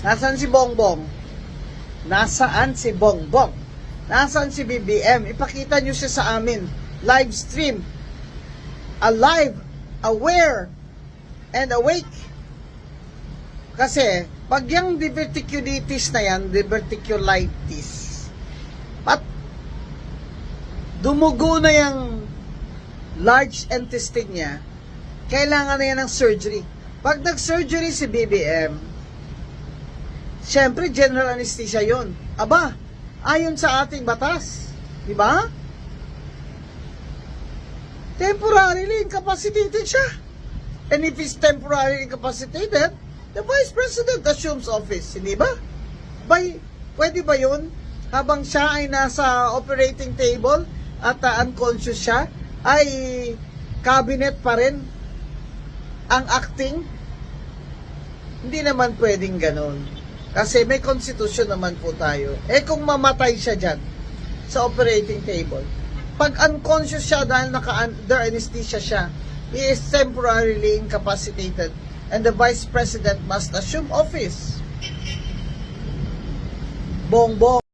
Nasaan si Bongbong? Nasaan si Bongbong? Nasaan si BBM? Ipakita nyo siya sa amin. Live stream. Alive, aware, and awake. Kasi, pag yung diverticulitis na yan, diverticulitis, dumugo na yung large intestine niya, kailangan na yan ng surgery. Pag nag-surgery si BBM, syempre general anesthesia yon. Aba, ayon sa ating batas, di ba? Temporarily incapacitated siya. And if he's temporarily incapacitated, the Vice President assumes office, hindi ba? Pwede ba yun? Habang siya ay nasa operating table at unconscious siya, ay cabinet pa rin ang acting? Hindi naman pwedeng ganun. Kasi may constitution naman po tayo. Eh kung mamatay siya dyan sa operating table, pag unconscious siya dahil naka-under anesthesia siya, he is temporarily incapacitated and the Vice President must assume office. Bongbong.